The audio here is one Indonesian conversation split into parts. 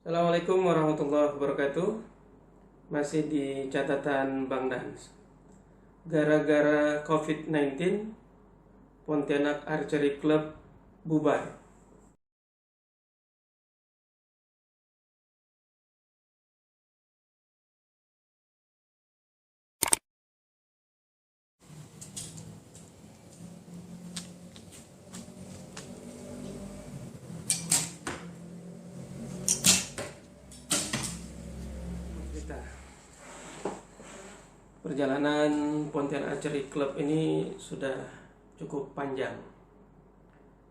Assalamualaikum warahmatullahi wabarakatuh. Masih di catatan Bang Dans. Gara-gara COVID-19, Pontianak Archery Club bubar. Kita Perjalanan Pontianak Archery Club ini sudah cukup panjang.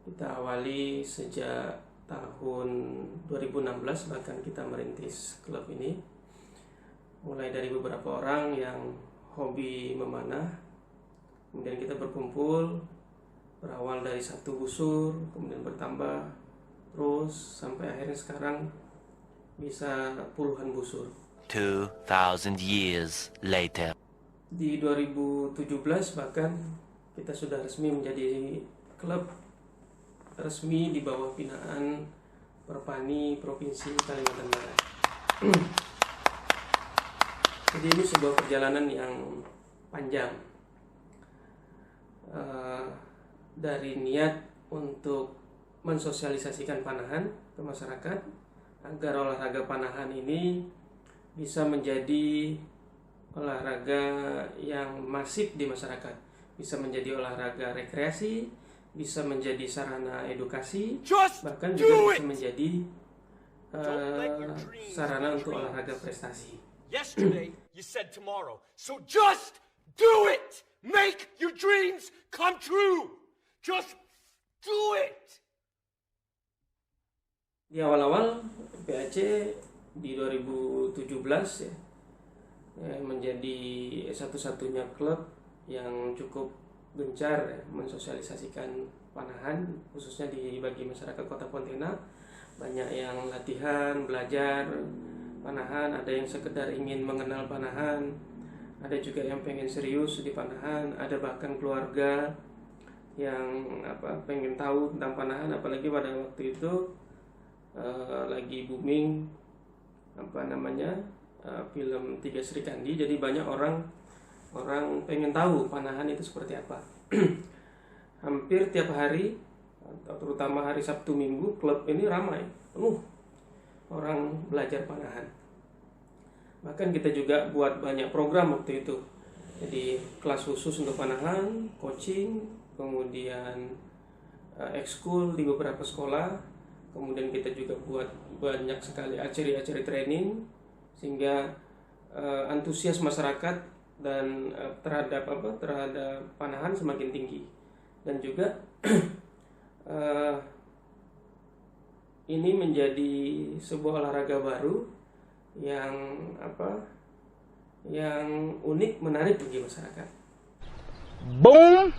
Kita awali sejak tahun 2016, bahkan kita merintis klub ini. Mulai dari beberapa orang yang hobi memanah, kemudian kita berkumpul, berawal dari satu busur, kemudian bertambah, terus sampai akhirnya sekarang bisa puluhan busur. 2,000 years later. Di 2017 bahkan kita sudah resmi menjadi klub resmi di bawah binaan Perpani Provinsi Kalimantan Barat. Jadi ini sebuah perjalanan yang panjang, dari niat untuk mensosialisasikan panahan ke masyarakat agar olahraga panahan ini bisa menjadi olahraga yang masif di masyarakat, bisa menjadi olahraga rekreasi, bisa menjadi sarana edukasi, bahkan juga bisa menjadi sarana untuk olahraga prestasi. Yesterday, you said tomorrow. So just do it! Make your dreams come true! Just do it! Di awal-awal PAC di 2017 menjadi satu-satunya klub yang cukup gencar mensosialisasikan panahan, khususnya bagi masyarakat Kota Pontianak. Banyak yang latihan, belajar panahan, ada yang sekedar ingin mengenal panahan, ada juga yang pengen serius di panahan, ada bahkan keluarga yang pengen tahu tentang panahan, apalagi pada waktu itu lagi booming film Tiga Sri Kandi. Jadi banyak orang pengen tahu panahan itu seperti apa. Hampir tiap hari, terutama hari Sabtu Minggu, klub ini ramai, penuh orang belajar panahan. Bahkan kita juga buat banyak program waktu itu. Jadi kelas khusus untuk panahan, coaching, kemudian ekskul di beberapa sekolah. Kemudian kita juga buat banyak sekali acara-acara training, sehingga antusias masyarakat dan terhadap panahan semakin tinggi. Dan juga ini menjadi sebuah olahraga baru yang unik, menarik bagi masyarakat. Boom,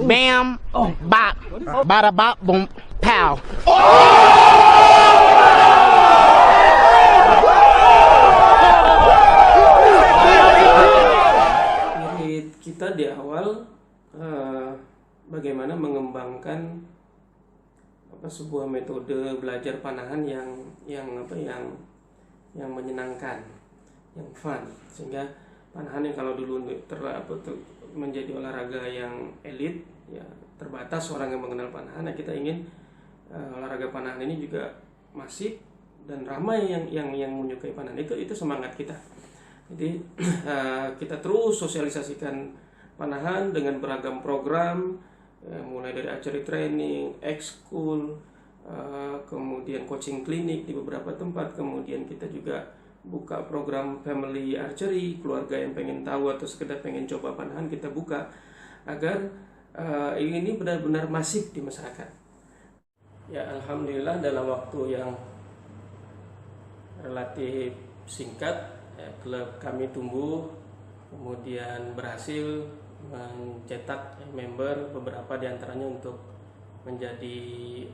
bam, bop, bada bop, boom, pow. Spirit kita di awal bagaimana mengembangkan sebuah metode belajar panahan yang menyenangkan, yang fun, sehingga panahan yang kalau dulu menjadi olahraga yang elit, ya terbatas orang yang mengenal panahan. Nah, kita ingin olahraga panahan ini juga masif dan ramai yang menyukai panahan. Itu semangat kita. Jadi kita terus sosialisasikan panahan dengan beragam program, mulai dari acara training, ekskul, kemudian coaching klinik di beberapa tempat. Kemudian kita juga buka program family archery, keluarga yang pengen tahu atau sekedar pengen coba panahan kita buka, agar ini benar-benar masif di masyarakat. Ya, alhamdulillah dalam waktu yang relatif singkat, klub kami tumbuh, kemudian berhasil mencetak member, beberapa diantaranya untuk menjadi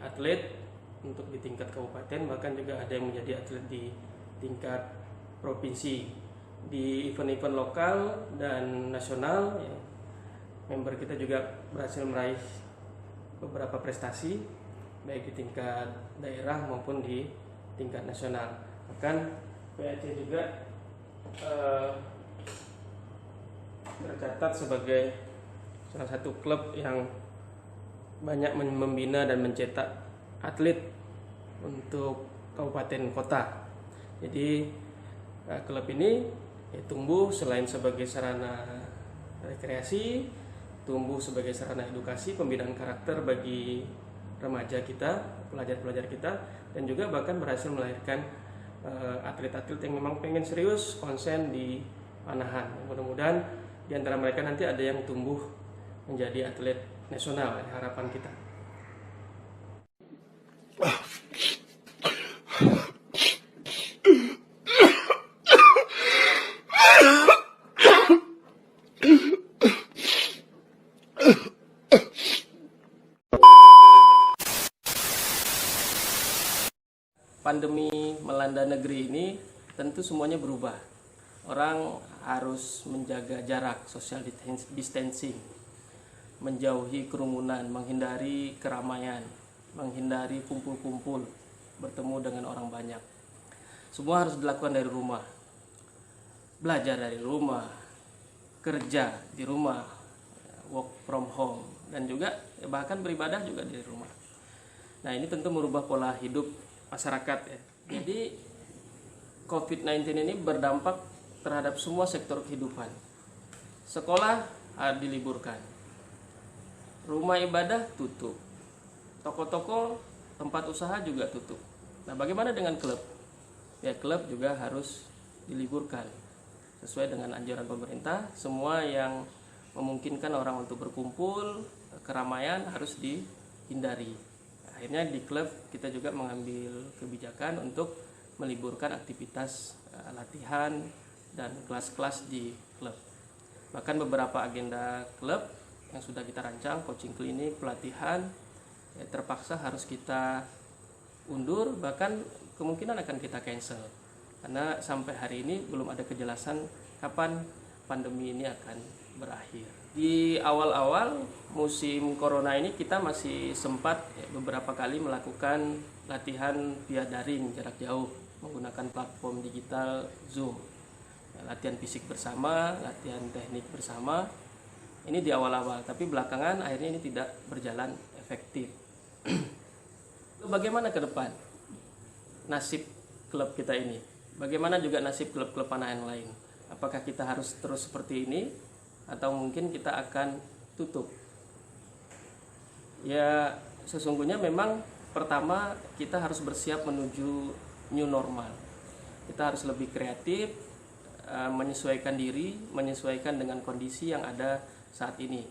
atlet untuk di tingkat kabupaten, bahkan juga ada yang menjadi atlet di tingkat provinsi. Di event-event lokal dan nasional, member kita juga berhasil meraih beberapa prestasi, baik di tingkat daerah maupun di tingkat nasional. Bahkan PAC juga tercatat sebagai salah satu klub yang banyak membina dan mencetak atlet untuk kabupaten kota. Jadi klub ini tumbuh selain sebagai sarana rekreasi, tumbuh sebagai sarana edukasi, pembinaan karakter bagi remaja kita, pelajar-pelajar kita, dan juga bahkan berhasil melahirkan atlet-atlet yang memang pengen serius konsen di panahan. Mudah-mudahan di antara mereka nanti ada yang tumbuh menjadi atlet nasional, harapan kita. Pandemi melanda negeri ini tentu semuanya berubah. Orang harus menjaga jarak, social distancing, menjauhi kerumunan, menghindari keramaian, menghindari kumpul-kumpul, bertemu dengan orang banyak. Semua harus dilakukan dari rumah. Belajar dari rumah, kerja di rumah, work from home, dan juga bahkan beribadah juga dari rumah. Nah, ini tentu merubah pola hidup masyarakat ya. Jadi COVID-19 ini berdampak terhadap semua sektor kehidupan. Sekolah diliburkan, rumah ibadah tutup, toko-toko, tempat usaha juga tutup. Nah, bagaimana dengan klub? Ya, klub juga harus diliburkan sesuai dengan anjuran pemerintah. Semua yang memungkinkan orang untuk berkumpul, keramaian harus dihindari. Akhirnya di klub kita juga mengambil kebijakan untuk meliburkan aktivitas latihan dan kelas-kelas di klub. Bahkan beberapa agenda klub yang sudah kita rancang, coaching klinik, pelatihan, terpaksa harus kita undur, bahkan kemungkinan akan kita cancel. Karena sampai hari ini belum ada kejelasan kapan pandemi ini akan berakhir. Di awal-awal musim corona ini kita masih sempat beberapa kali melakukan latihan via daring jarak jauh menggunakan platform digital Zoom. Latihan fisik bersama, latihan teknik bersama. Ini di awal-awal, tapi belakangan akhirnya ini tidak berjalan efektif. Bagaimana ke depan nasib klub kita ini? Bagaimana juga nasib klub-klub panah yang lain? Apakah kita harus terus seperti ini atau mungkin kita akan tutup? Ya, sesungguhnya memang pertama kita harus bersiap menuju new normal. Kita harus lebih kreatif, menyesuaikan diri, menyesuaikan dengan kondisi yang ada saat ini.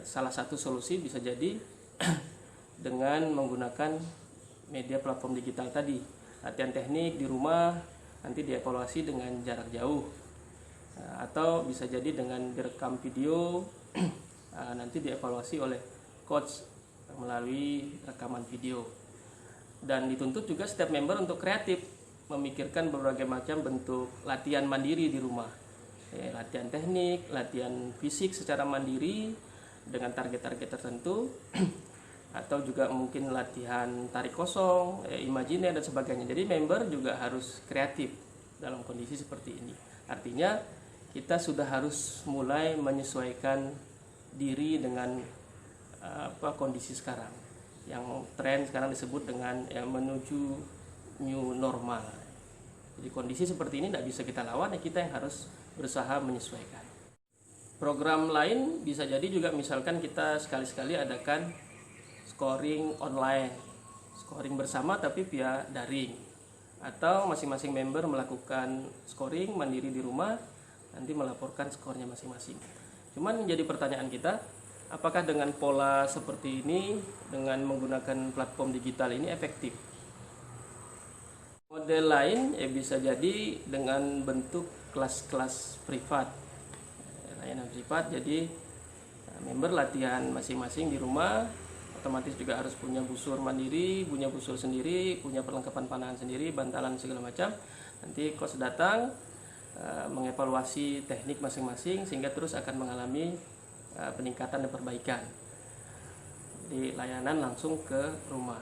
Salah satu solusi bisa jadi dengan menggunakan media platform digital tadi. Latihan teknik di rumah, nanti dievaluasi dengan jarak jauh. Atau bisa jadi dengan direkam video, nanti dievaluasi oleh coach melalui rekaman video. Dan dituntut juga setiap member untuk kreatif, memikirkan berbagai macam bentuk latihan mandiri di rumah. Latihan teknik, latihan fisik secara mandiri dengan target-target tertentu, atau juga mungkin latihan tarik kosong, imajiner dan sebagainya. Jadi member juga harus kreatif dalam kondisi seperti ini. Artinya kita sudah harus mulai menyesuaikan diri dengan kondisi sekarang. Yang tren sekarang disebut dengan menuju new normal. Jadi kondisi seperti ini tidak bisa kita lawan, kita yang harus berusaha menyesuaikan. Program lain bisa jadi juga misalkan kita sekali-sekali adakan scoring online, scoring bersama tapi via daring, atau masing-masing member melakukan scoring mandiri di rumah, nanti melaporkan skornya masing-masing. Cuman menjadi pertanyaan kita, apakah dengan pola seperti ini, dengan menggunakan platform digital ini efektif? Model lain bisa jadi dengan bentuk kelas-kelas privat, layanan privat. Jadi member latihan masing-masing di rumah, otomatis juga harus punya busur mandiri, punya busur sendiri, punya perlengkapan panahan sendiri, bantalan segala macam. Nanti coach datang mengevaluasi teknik masing-masing sehingga terus akan mengalami peningkatan dan perbaikan. Jadi layanan langsung ke rumah.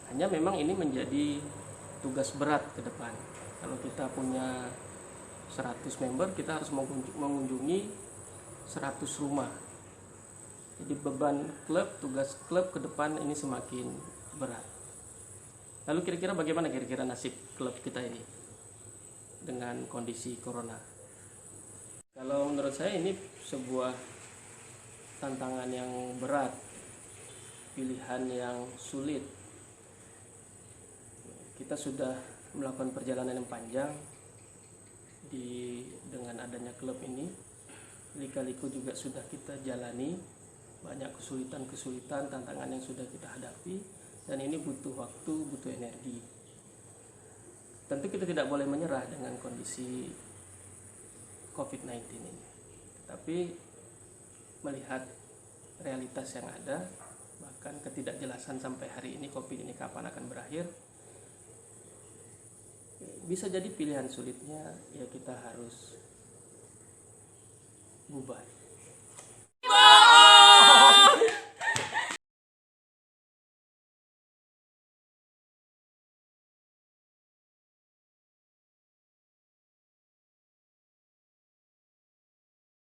Hanya memang ini menjadi tugas berat ke depan. Kalau kita punya 100 member, kita harus mengunjungi 100 rumah. Jadi beban klub, tugas klub ke depan ini semakin berat. Lalu kira-kira bagaimana kira-kira nasib klub kita ini dengan kondisi corona? Kalau menurut saya ini sebuah tantangan yang berat, pilihan yang sulit. Kita sudah melakukan perjalanan yang panjang dengan adanya klub ini. Lika-liku juga sudah kita jalani, banyak kesulitan-kesulitan, tantangan yang sudah kita hadapi, dan ini butuh waktu, butuh energi. Tentu kita tidak boleh menyerah dengan kondisi COVID-19 ini, tapi melihat realitas yang ada, bahkan ketidakjelasan sampai hari ini COVID ini kapan akan berakhir, bisa jadi pilihan sulitnya ya kita harus bubar.